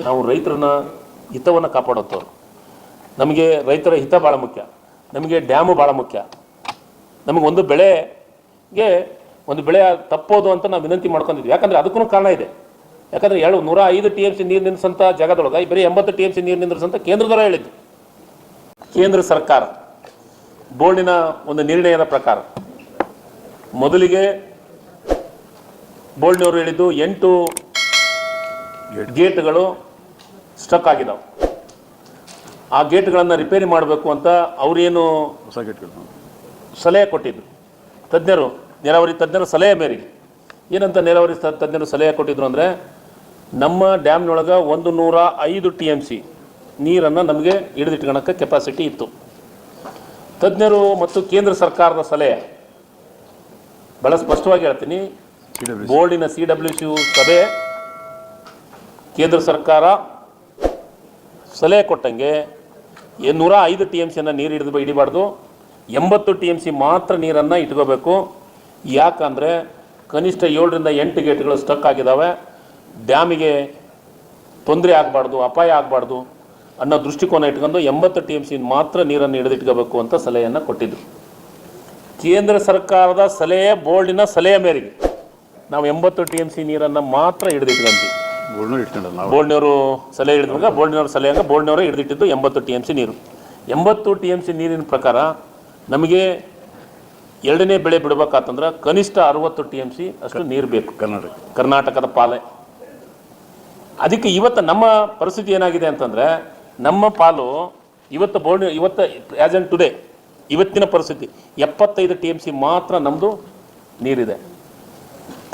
ನಾವು ರೈತರನ್ನ ಹಿತವನ್ನು ಕಾಪಾಡುತ್ತವ್ರು. ನಮಗೆ ರೈತರ ಹಿತ ಭಾಳ ಮುಖ್ಯ, ನಮಗೆ ಡ್ಯಾಮು ಭಾಳ ಮುಖ್ಯ. ನಮಗೆ ಒಂದು ಬೆಳೆ ತಪ್ಪೋದು ಅಂತ ನಾವು ವಿನಂತಿ ಮಾಡ್ಕೊಂಡಿದ್ವಿ. ಯಾಕಂದರೆ ಅದಕ್ಕೂ ಕಾರಣ ಇದೆ. ಯಾಕಂದರೆ 105 TMC ನೀರು ನಿಲ್ಲಿಸಂಥ ಜಾಗದೊಳಗೆ ಬರೀ 80 TMC ನೀರು ನಿಲ್ಲಿಸಂತ ಕೇಂದ್ರದವರ ಹೇಳಿದ್ದು. ಕೇಂದ್ರ ಸರ್ಕಾರ ಬೋರ್ಡಿನ ಒಂದು ನಿರ್ಣಯದ ಪ್ರಕಾರ ಮೊದಲಿಗೆ ಬೋರ್ಡ್ನವರು ಹೇಳಿದ್ದು 8 ಗೇಟ್ಗಳು ಸ್ಟಕ್ ಆಗಿದ್ದಾವೆ. ಆ ಗೇಟ್ಗಳನ್ನು ರಿಪೇರಿ ಮಾಡಬೇಕು ಅಂತ ಅವರೇನು ಸಲಹೆ ಕೊಟ್ಟಿದ್ರು. ತಜ್ಞರು, ನೀರಾವರಿ ತಜ್ಞರು ಸಲಹೆ ಮೇರೆಗೆ ಏನಂತ ನೀರಾವರಿ ತಜ್ಞರು ಸಲಹೆ ಕೊಟ್ಟಿದ್ರು ಅಂದರೆ, ನಮ್ಮ ಡ್ಯಾಮ್ನೊಳಗೆ 105 TMC ನೀರನ್ನು ನಮಗೆ ಹಿಡಿದಿಟ್ಕೊಳ್ಳೋಕ್ಕೆ ಕೆಪಾಸಿಟಿ ಇತ್ತು. ತಜ್ಞರು ಮತ್ತು ಕೇಂದ್ರ ಸರ್ಕಾರದ ಸಲಹೆ ಭಾಳ ಸ್ಪಷ್ಟವಾಗಿ ಹೇಳ್ತೀನಿ. ಬೋರ್ಡಿನ CWC ಸಭೆ ಕೇಂದ್ರ ಸರ್ಕಾರ ಸಲಹೆ ಕೊಟ್ಟಂಗೆ 105 TMCಯನ್ನು ನೀರು ಹಿಡಿಬಾರ್ದು, 80 TMC ಮಾತ್ರ ನೀರನ್ನು ಇಟ್ಕೋಬೇಕು. ಯಾಕಂದರೆ ಕನಿಷ್ಠ 7ರಿಂದ 8 ಗೇಟ್ಗಳು ಸ್ಟಕ್ ಆಗಿದ್ದಾವೆ, ಡ್ಯಾಮಿಗೆ ತೊಂದರೆ ಆಗಬಾರ್ದು, ಅಪಾಯ ಆಗಬಾರ್ದು ಅನ್ನೋ ದೃಷ್ಟಿಕೋನ ಇಟ್ಕೊಂಡು 80 TMC ಮಾತ್ರ ನೀರನ್ನು ಹಿಡಿದಿಟ್ಕೋಬೇಕು ಅಂತ ಸಲಹೆಯನ್ನು ಕೊಟ್ಟಿದ್ದು. ಕೇಂದ್ರ ಸರ್ಕಾರದ ಸಲಹೆ, ಬೋರ್ಡಿನ ಸಲಹೆ ಮೇರೆಗೆ ನಾವು 80 TMC ನೀರನ್ನು ಮಾತ್ರ ಹಿಡಿದಿಟ್ಕೊಂತೀವಿ. ಬೋರ್ಡ್ನವರು ಸಲಹೆ ಹಿಡಿದಾಗ ಬೋರ್ಡ್ನವರೇ ಹಿಡಿದಿಟ್ಟಿದ್ದು 80 TMC ನೀರು. 80 TMC ನೀರಿನ ಪ್ರಕಾರ ನಮಗೆ ಎರಡನೇ ಬೆಳೆ ಬಿಡಬೇಕಾತಂದ್ರೆ ಕನಿಷ್ಠ 60 TMC ಅಷ್ಟು ನೀರು ಬೇಕು, ಕರ್ನಾಟಕದ ಪಾಲೆ. ಅದಕ್ಕೆ ಇವತ್ತು ನಮ್ಮ ಪರಿಸ್ಥಿತಿ ಏನಾಗಿದೆ ಅಂತಂದರೆ, ನಮ್ಮ ಪಾಲು ಇವತ್ತು ಆ್ಯಸ್ ಆ್ಯಂಡ್ ಟುಡೇ ಇವತ್ತಿನ ಪರಿಸ್ಥಿತಿ 75 TMC ಮಾತ್ರ ನಮ್ಮದು ನೀರಿದೆ.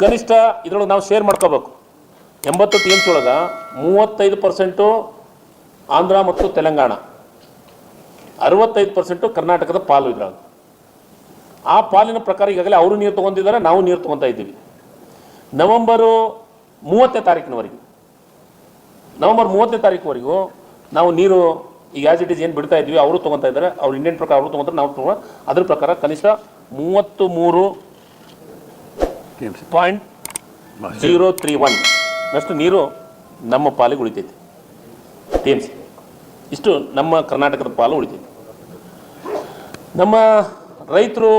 ಕನಿಷ್ಠ ಇದರೊಳಗೆ ನಾವು ಶೇರ್ ಮಾಡ್ಕೋಬೇಕು. 80 TMC ಒಳಗೆ 35% ಆಂಧ್ರ ಮತ್ತು ತೆಲಂಗಾಣ, 65% ಕರ್ನಾಟಕದ ಪಾಲು ಇದ್ರಾಗ. ಆ ಪಾಲಿನ ಪ್ರಕಾರ ಈಗಾಗಲೇ ಅವರು ನೀರು ತೊಗೊಂಡಿದ್ದಾರೆ, ನಾವು ನೀರು ತೊಗೊತಾ ಇದ್ದೀವಿ. ನವೆಂಬರ್ 30ನೇ ತಾರೀಕಿನವರೆಗೂ ನಾವು ನೀರು ಈಗ ಆ್ಯಸ್ ಇಟ್ ಈಸ್ ಏನು ಬಿಡ್ತಾ ಇದ್ವಿ, ಅವರು ತೊಗೊತಾ ಇದ್ದಾರೆ. ಅವ್ರು ಇಂಡಿಯನ್ ಪ್ರಕಾರ ಅವರು ತೊಗೊತಾರೆ, ನಾವು ತೊಗೊಳ್ಳೋ. ಅದ್ರ ಪ್ರಕಾರ ಕನಿಷ್ಠ 33.031 ಅಷ್ಟು ನೀರು ನಮ್ಮ ಪಾಲಿಗೆ ಉಳಿತೈತಿ. TMC ಇಷ್ಟು ನಮ್ಮ ಕರ್ನಾಟಕದ ಪಾಲು ಉಳಿತೈತಿ. ನಮ್ಮ ರೈತರು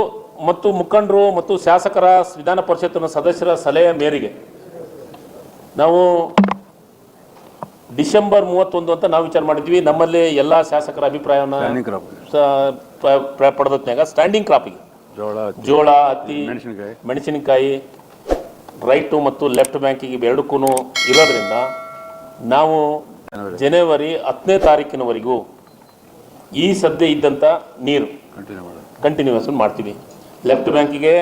ಮತ್ತು ಮುಖಂಡರು ಮತ್ತು ಶಾಸಕರ, ವಿಧಾನ ಪರಿಷತ್ತಿನ ಸದಸ್ಯರ ಸಲಹೆ ಮೇರೆಗೆ ನಾವು ಡಿಸೆಂಬರ್ 31 ಅಂತ ನಾವು ವಿಚಾರ ಮಾಡಿದ್ವಿ. ನಮ್ಮಲ್ಲಿ ಎಲ್ಲ ಶಾಸಕರ ಅಭಿಪ್ರಾಯವನ್ನು ಪಡೆದತ್ನಾಗ ಸ್ಟ್ಯಾಂಡಿಂಗ್ ಕ್ರಾಪಿಗೆ ಜೋಳ, ಹತ್ತಿ, ಮೆಣಸಿನಕಾಯಿ, ರೈಟು ಮತ್ತು ಲೆಫ್ಟ್ ಬ್ಯಾಂಕಿಗೆ ಎರಡಕ್ಕೂ ಇರೋದ್ರಿಂದ ನಾವು ಜನವರಿ 10ನೇ ತಾರೀಕಿನವರೆಗೂ ಈ ಸದ್ಯ ಇದ್ದಂಥ ನೀರು ಕಂಟಿನ್ಯೂಸ್ ಮಾಡ್ತೀವಿ. ಲೆಫ್ಟ್ ಬ್ಯಾಂಕಿಗೆ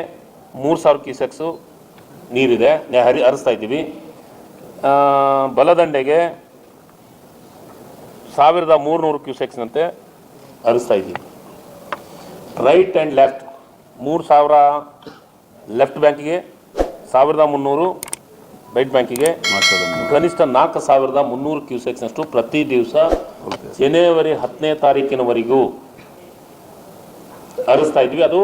3000 ಕ್ಯೂಸೆಕ್ಸು ನೀರಿದೆ, ಹರಿಸ್ತಾ ಇದ್ದೀವಿ. ಬಲದಂಡೆಗೆ 1300 ಕ್ಯೂಸೆಕ್ಸ್ನಂತೆ ಹರಿಸ್ತಾ ಇದ್ದೀವಿ. ರೈಟ್ ಆ್ಯಂಡ್ ಲೆಫ್ಟ್ 3000 ಲೆಫ್ಟ್ ಬ್ಯಾಂಕಿಗೆ, 1300 ರೈಟ್ ಬ್ಯಾಂಕಿಗೆ, ಕನಿಷ್ಠ 4300 ಕ್ಯೂಸೆಕ್ಸ್ನಷ್ಟು ಪ್ರತಿ ದಿವಸ ಜನವರಿ 10ನೇ ತಾರೀಕಿನವರೆಗೂ ಹರಿಸ್ತಾ ಇದ್ವಿ. ಅದು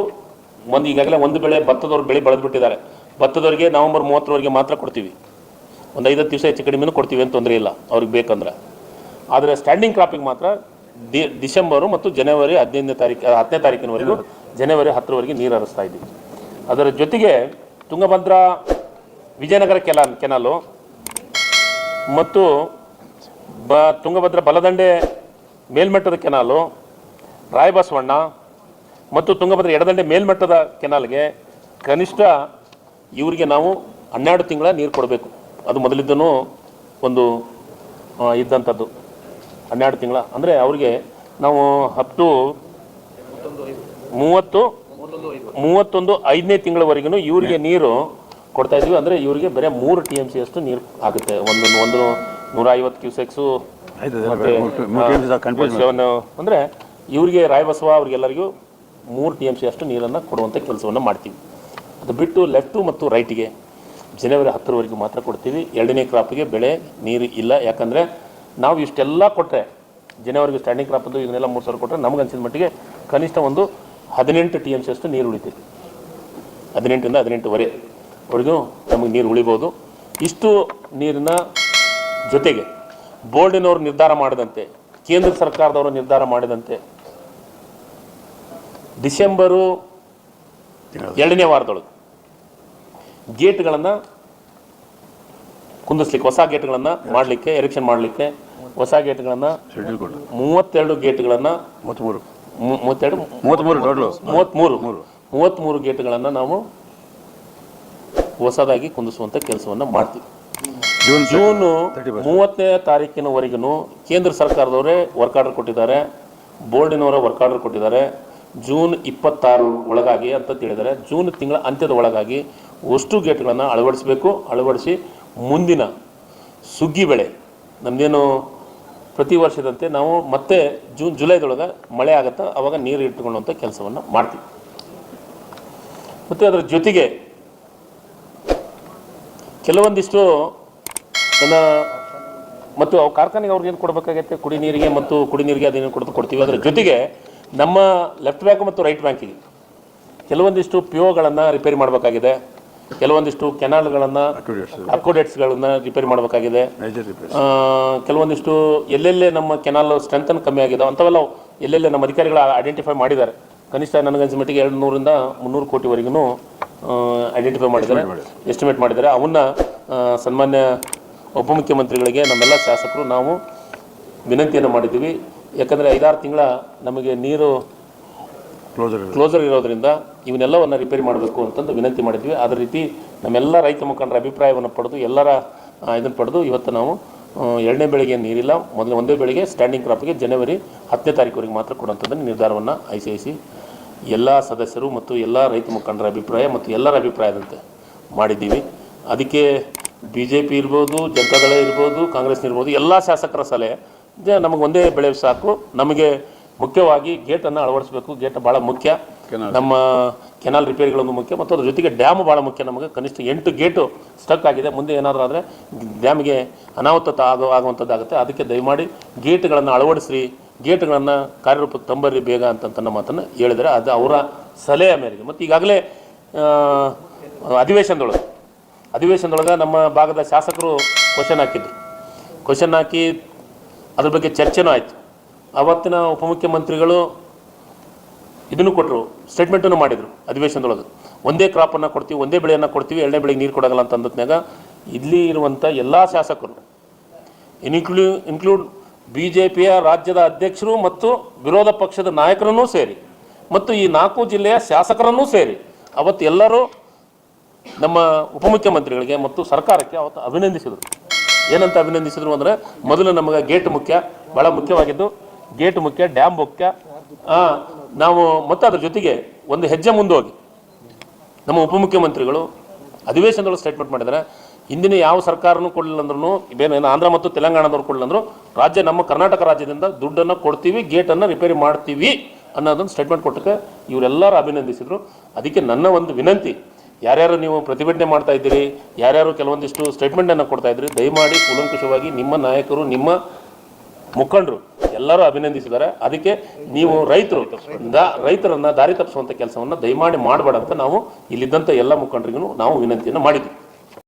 ಈಗಾಗಲೇ ಒಂದು ಬೆಳೆ ಭತ್ತದವ್ರು ಬೆಳೆ ಬೆಳೆದ್ಬಿಟ್ಟಿದ್ದಾರೆ. ಭತ್ತದವ್ರಿಗೆ ನವೆಂಬರ್ 30ರವರೆಗೆ ಮಾತ್ರ ಕೊಡ್ತೀವಿ. ಒಂದು 5 ದಿವಸ ಹೆಚ್ಚು ಕಡಿಮೆನೂ ಕೊಡ್ತೀವಿ ಅಂತ ತೊಂದರೆ ಇಲ್ಲ ಅವ್ರಿಗೆ ಬೇಕಂದ್ರೆ. ಆದರೆ ಸ್ಟ್ಯಾಂಡಿಂಗ್ ಕ್ರಾಪಿಗೆ ಮಾತ್ರ ಡಿಸೆಂಬರು ಮತ್ತು ಜನವರಿ 10ನೇ ತಾರೀಕಿನವರೆಗೂ ಜನವರಿ 10ರವರೆಗೆ ನೀರು ಹರಿಸ್ತಾ ಇದ್ದೀವಿ. ಅದರ ಜೊತೆಗೆ ತುಂಗಭದ್ರಾ ವಿಜಯನಗರ ಕೆನಾಲು ಮತ್ತು ತುಂಗಭದ್ರಾ ಬಲದಂಡೆ ಮೇಲ್ಮಟ್ಟದ ಕೆನಾಲು, ರಾಯಬಸವಣ್ಣ ಮತ್ತು ತುಂಗಭದ್ರಾ ಎಡದಂಡೆ ಮೇಲ್ಮಟ್ಟದ ಕೆನಾಲ್ಗೆ ಕನಿಷ್ಠ ಇವರಿಗೆ ನಾವು 12 ತಿಂಗಳ ನೀರು ಕೊಡಬೇಕು. ಅದು ಮೊದಲಿದ್ದೂ ಒಂದು ಇದ್ದಂಥದ್ದು 12 ತಿಂಗಳ ಅಂದರೆ ಅವರಿಗೆ ನಾವು ಅಪ್ ಟು 31/5ನೇ ತಿಂಗಳವರೆಗೂ ಇವರಿಗೆ ನೀರು ಕೊಡ್ತಾ ಇದ್ವಿ. ಅಂದರೆ ಇವರಿಗೆ ಬರೀ 3 TMC ಅಷ್ಟು ನೀರು ಆಗುತ್ತೆ. ಒಂದು 150 ಕ್ಯೂಸೆಕ್ಸು ಅಂದರೆ ಇವರಿಗೆ ರಾಯಬಸವ ಅವ್ರಿಗೆಲ್ಲರಿಗೂ 3 TMC ಅಷ್ಟು ನೀರನ್ನು ಕೊಡುವಂಥ ಕೆಲಸವನ್ನು ಮಾಡ್ತೀವಿ. ಅದು ಬಿಟ್ಟು ಲೆಫ್ಟು ಮತ್ತು ರೈಟಿಗೆ ಜನವರಿ 10ರವರೆಗೂ ಮಾತ್ರ ಕೊಡ್ತೀವಿ. ಎರಡನೇ ಕ್ರಾಪಿಗೆ ಬೆಳೆ ನೀರು ಇಲ್ಲ. ಯಾಕಂದರೆ ನಾವು ಇಷ್ಟೆಲ್ಲ ಕೊಟ್ಟರೆ ಜನವರಿಗೆ ಸ್ಟ್ಯಾಂಡಿಂಗ್ ಕ್ರಾಪ್ ಅದು ಇದನ್ನೆಲ್ಲ 3000 ಕೊಟ್ಟರೆ ನಮ್ಗೆ ಅನಿಸಿದ ಮಟ್ಟಿಗೆ ಕನಿಷ್ಠ ಒಂದು 18 TMC ಅಷ್ಟು ನೀರು ಉಳಿತೈತಿ. 18ರಿಂದ 18ವರೆಗೂ ನಮಗೆ ನೀರು ಉಳಿಬೋದು. ಇಷ್ಟು ನೀರಿನ ಜೊತೆಗೆ ಬೋರ್ಡಿನವರು ನಿರ್ಧಾರ ಮಾಡಿದಂತೆ, ಕೇಂದ್ರ ಸರ್ಕಾರದವರು ನಿರ್ಧಾರ ಮಾಡಿದಂತೆ ಡಿಸೆಂಬರು 2ನೇ ವಾರದೊಳಗೆ ಗೇಟ್ಗಳನ್ನು ಕುಂದಿಸ್ಲಿಕ್ಕೆ, ಹೊಸ ಗೇಟ್ಗಳನ್ನು ಮಾಡಲಿಕ್ಕೆ, ಎರೆಕ್ಷನ್ ಮಾಡಲಿಕ್ಕೆ ಹೊಸ ಗೇಟ್ಗಳನ್ನು 32 ಗೇಟ್ಗಳನ್ನು 33 ಗೇಟ್ಗಳನ್ನು ನಾವು ಹೊಸದಾಗಿ ಕುಂದಿಸುವಂಥ ಕೆಲಸವನ್ನು ಮಾಡ್ತೀವಿ. ಜೂನ್ 30ನೇ ತಾರೀಕಿನವರೆಗೂ ಕೇಂದ್ರ ಸರ್ಕಾರದವರೇ ವರ್ಕ್ ಆರ್ಡರ್ ಕೊಟ್ಟಿದ್ದಾರೆ, ಬೋರ್ಡಿನವರೇ ವರ್ಕ್ ಆರ್ಡರ್ ಕೊಟ್ಟಿದ್ದಾರೆ. ಜೂನ್ 26 ಒಳಗಾಗಿ ಅಂತ ಹೇಳಿದ್ದಾರೆ. ಜೂನ್ ತಿಂಗಳ ಅಂತ್ಯದ ಒಳಗಾಗಿ ಅಷ್ಟು ಗೇಟ್ಗಳನ್ನು ಅಳವಡಿಸಿ ಮುಂದಿನ ಸುಗ್ಗಿ ಬೆಳೆ ನಮ್ಮದೇನು ಪ್ರತಿ ವರ್ಷದಂತೆ ನಾವು ಮತ್ತೆ ಜುಲೈದೊಳಗೆ ಮಳೆ ಆಗುತ್ತಾ ಅವಾಗ ನೀರು ಇಟ್ಟುಕೊಳ್ಳುವಂಥ ಕೆಲಸವನ್ನು ಮಾಡ್ತೀವಿ. ಮತ್ತು ಅದರ ಜೊತೆಗೆ ಕೆಲವೊಂದಿಷ್ಟು ಮತ್ತು ಕಾರ್ಖಾನೆಗೆ ಅವ್ರಿಗೆ ಏನು ಕೊಡಬೇಕಾಗತ್ತೆ, ಕುಡಿ ನೀರಿಗೆ ಅದೇನು ಕೊಡ್ತೀವಿ. ಅದರ ಜೊತೆಗೆ ನಮ್ಮ ಲೆಫ್ಟ್ ಬ್ಯಾಂಕ್ ಮತ್ತು ರೈಟ್ ಬ್ಯಾಂಕಿಗೆ ಕೆಲವೊಂದಿಷ್ಟು ಪಿಒಗಳನ್ನು ರಿಪೇರಿ ಮಾಡಬೇಕಾಗಿದೆ, ಕೆಲವೊಂದಿಷ್ಟು ಕೆನಾಲ್ಗಳನ್ನು, ಅಕ್ವಾಡೇಟ್ಸ್ಗಳನ್ನು ರಿಪೇರಿ ಮಾಡಬೇಕಾಗಿದೆ. ಕೆಲವೊಂದಿಷ್ಟು ಎಲ್ಲೆಲ್ಲೇ ನಮ್ಮ ಕೆನಾಲ್ ಸ್ಟ್ರೆಂತನ್ನು ಕಮ್ಮಿ ಆಗಿದೆ ಅಂಥವೆಲ್ಲ ಎಲ್ಲೆಲ್ಲೇ ನಮ್ಮ ಅಧಿಕಾರಿಗಳು ಐಡೆಂಟಿಫೈ ಮಾಡಿದ್ದಾರೆ. ಕನಿಷ್ಠ ನನಗನ್ಸಿದ ಮಟ್ಟಿಗೆ 200ರಿಂದ 300 ಕೋಟಿವರೆಗೂ ಐಡೆಂಟಿಫೈ ಮಾಡಿದ್ದಾರೆ, ಎಸ್ಟಿಮೇಟ್ ಮಾಡಿದ್ದಾರೆ. ಅವನ್ನ ಸನ್ಮಾನ್ಯ ಉಪಮುಖ್ಯಮಂತ್ರಿಗಳಿಗೆ ನಮ್ಮೆಲ್ಲ ಶಾಸಕರು ನಾವು ವಿನಂತಿಯನ್ನು ಮಾಡಿದ್ದೀವಿ. ಯಾಕಂದರೆ 5-6 ತಿಂಗಳ ನಮಗೆ ನೀರು ಕ್ಲೋಸರ್ ಇರೋದರಿಂದ ಇವನ್ನೆಲ್ಲವನ್ನು ರಿಪೇರಿ ಮಾಡಬೇಕು ಅಂತಂದು ವಿನಂತಿ ಮಾಡಿದ್ವಿ. ಅದೇ ರೀತಿ ನಮ್ಮೆಲ್ಲ ರೈತ ಮುಖಂಡರ ಅಭಿಪ್ರಾಯವನ್ನು ಪಡೆದು ಎಲ್ಲರ ಇದನ್ನು ಪಡೆದು ಇವತ್ತು ನಾವು 2ನೇ ಬೆಳೆಗೆ ನೀರಿಲ್ಲ, ಒಂದೇ ಬೆಳೆಗೆ ಸ್ಟ್ಯಾಂಡಿಂಗ್ ಕ್ರಾಪ್ಗೆ ಜನವರಿ 10ನೇ ತಾರೀಕುವರೆಗೆ ಮಾತ್ರ ಕೊಡುವಂಥದ್ದನ್ನು ನಿರ್ಧಾರವನ್ನು ICIC ಎಲ್ಲ ಸದಸ್ಯರು ಮತ್ತು ಎಲ್ಲ ರೈತ ಮುಖಂಡರ ಅಭಿಪ್ರಾಯ ಮತ್ತು ಎಲ್ಲರ ಅಭಿಪ್ರಾಯದಂತೆ ಮಾಡಿದ್ದೀವಿ. ಅದಕ್ಕೆ BJP ಇರ್ಬೋದು, ಜನತಾದಳ ಇರ್ಬೋದು, ಕಾಂಗ್ರೆಸ್ ಇರ್ಬೋದು, ಎಲ್ಲ ಶಾಸಕರ ಸಲಹೆ ನಮಗೆ ಒಂದೇ ಬೆಳೆ ಸಾಕು, ನಮಗೆ ಮುಖ್ಯವಾಗಿ ಗೇಟನ್ನು ಅಳವಡಿಸಬೇಕು. ಗೇಟ್ ಭಾಳ ಮುಖ್ಯ, ನಮ್ಮ ಕೆನಾಲ್ ರಿಪೇರಿಗಳನ್ನು ಮುಖ್ಯ, ಮತ್ತು ಅದ್ರ ಜೊತೆಗೆ ಡ್ಯಾಮ್ ಭಾಳ ಮುಖ್ಯ. ನಮಗೆ ಕನಿಷ್ಠ 8 ಗೇಟು ಸ್ಟಕ್ ಆಗಿದೆ, ಮುಂದೆ ಏನಾದರೂ ಆದರೆ ಡ್ಯಾಮ್ಗೆ ಅನಾಹುತ ಆಗುವಂಥದ್ದಾಗುತ್ತೆ. ಅದಕ್ಕೆ ದಯಮಾಡಿ ಗೇಟ್ಗಳನ್ನು ಅಳವಡಿಸ್ರಿ, ಗೇಟ್ಗಳನ್ನು ಕಾರ್ಯರೂಪಕ್ಕೆ ತಂಬರ್ರಿ ಬೇಗ ಅಂತನ್ನ ಮಾತನ್ನು ಹೇಳಿದರೆ ಅದು ಅವರ ಸಲಹೆಯ ಮೇರೆಗೆ. ಮತ್ತು ಈಗಾಗಲೇ ಅಧಿವೇಶನದೊಳಗೆ ನಮ್ಮ ಭಾಗದ ಶಾಸಕರು ಕ್ವಶನ್ ಹಾಕಿ ಅದ್ರ ಬಗ್ಗೆ ಚರ್ಚೆನೂ ಆಯಿತು. ಆವತ್ತಿನ ಉಪಮುಖ್ಯಮಂತ್ರಿಗಳು ಇದನ್ನು ಕೊಟ್ಟರು, ಸ್ಟೇಟ್ಮೆಂಟನ್ನು ಮಾಡಿದರು ಅಧಿವೇಶನದೊಳಗೆ. ಒಂದೇ ಕ್ರಾಪನ್ನು ಕೊಡ್ತೀವಿ, ಒಂದೇ ಬೆಳೆಯನ್ನು ಕೊಡ್ತೀವಿ, 2ನೇ ಬೆಳೆಗೆ ನೀರು ಕೊಡೋಲ್ಲ ಅಂತ ಅಂದತ್ನಾಗ ಇಲ್ಲಿ ಇರುವಂಥ ಎಲ್ಲ ಶಾಸಕರು ಇನ್ಕ್ಲೂಡ್ BJPಯ ರಾಜ್ಯದ ಅಧ್ಯಕ್ಷರು ಮತ್ತು ವಿರೋಧ ಪಕ್ಷದ ನಾಯಕರನ್ನೂ ಸೇರಿ ಮತ್ತು ಈ 4 ಜಿಲ್ಲೆಯ ಶಾಸಕರನ್ನೂ ಸೇರಿ ಅವತ್ತು ಎಲ್ಲರೂ ನಮ್ಮ ಉಪಮುಖ್ಯಮಂತ್ರಿಗಳಿಗೆ ಮತ್ತು ಸರ್ಕಾರಕ್ಕೆ ಅವತ್ತು ಅಭಿನಂದಿಸಿದರು. ಏನಂತ ಅಭಿನಂದಿಸಿದ್ರು ಅಂದರೆ, ಮೊದಲು ನಮಗೆ ಗೇಟ್ ಮುಖ್ಯ, ಭಾಳ ಮುಖ್ಯವಾಗಿದ್ದು ಗೇಟ್ ಮುಖ್ಯ, ಡ್ಯಾಮ್ ಮುಖ್ಯ. ನಾವು ಮತ್ತು ಅದ್ರ ಜೊತೆಗೆ ಒಂದು ಹೆಜ್ಜೆ ಮುಂದೋಗಿ ನಮ್ಮ ಉಪಮುಖ್ಯಮಂತ್ರಿಗಳು ಅಧಿವೇಶನದೊಳಗೆ ಸ್ಟೇಟ್ಮೆಂಟ್ ಮಾಡಿದ್ದಾರೆ. ಹಿಂದಿನ ಯಾವ ಸರ್ಕಾರನೂ ಕೊಡಲಿಲ್ಲ ಅಂದ್ರೂ, ಬೇರೆ ಆಂಧ್ರ ಮತ್ತು ತೆಲಂಗಾಣದವ್ರು ಕೊಡಲಿಲ್ಲ ಅಂದರು, ನಮ್ಮ ಕರ್ನಾಟಕ ರಾಜ್ಯದಿಂದ ದುಡ್ಡನ್ನು ಕೊಡ್ತೀವಿ, ಗೇಟನ್ನು ರಿಪೇರಿ ಮಾಡ್ತೀವಿ ಅನ್ನೋದನ್ನು ಸ್ಟೇಟ್ಮೆಂಟ್ ಕೊಟ್ಟಕ್ಕೆ ಇವರೆಲ್ಲರೂ ಅಭಿನಂದಿಸಿದರು. ಅದಕ್ಕೆ ನನ್ನ ಒಂದು ವಿನಂತಿ, ಯಾರ್ಯಾರು ನೀವು ಪ್ರತಿಭಟನೆ ಮಾಡ್ತಾ ಇದ್ದೀರಿ, ಯಾರ್ಯಾರು ಕೆಲವೊಂದಿಷ್ಟು ಸ್ಟೇಟ್ಮೆಂಟನ್ನು ಕೊಡ್ತಾ ಇದ್ದೀರಿ, ದಯಮಾಡಿ ಕೂಲಂಕುಷವಾಗಿ ನಿಮ್ಮ ನಾಯಕರು, ನಿಮ್ಮ ಮುಖಂಡರು ಎಲ್ಲರೂ ಅಭಿನಂದಿಸಿದ್ದಾರೆ. ಅದಕ್ಕೆ ನೀವು ರೈತರನ್ನು ದಾರಿ ತಪ್ಪಿಸುವಂಥ ಕೆಲಸವನ್ನು ದಯಮಾಡಿ ಮಾಡಬೇಡ ಅಂತ ನಾವು ಇಲ್ಲಿದ್ದಂಥ ಎಲ್ಲ ಮುಖಂಡರಿಗೂ ನಾವು ವಿನಂತಿಯನ್ನು ಮಾಡಿದ್ವಿ.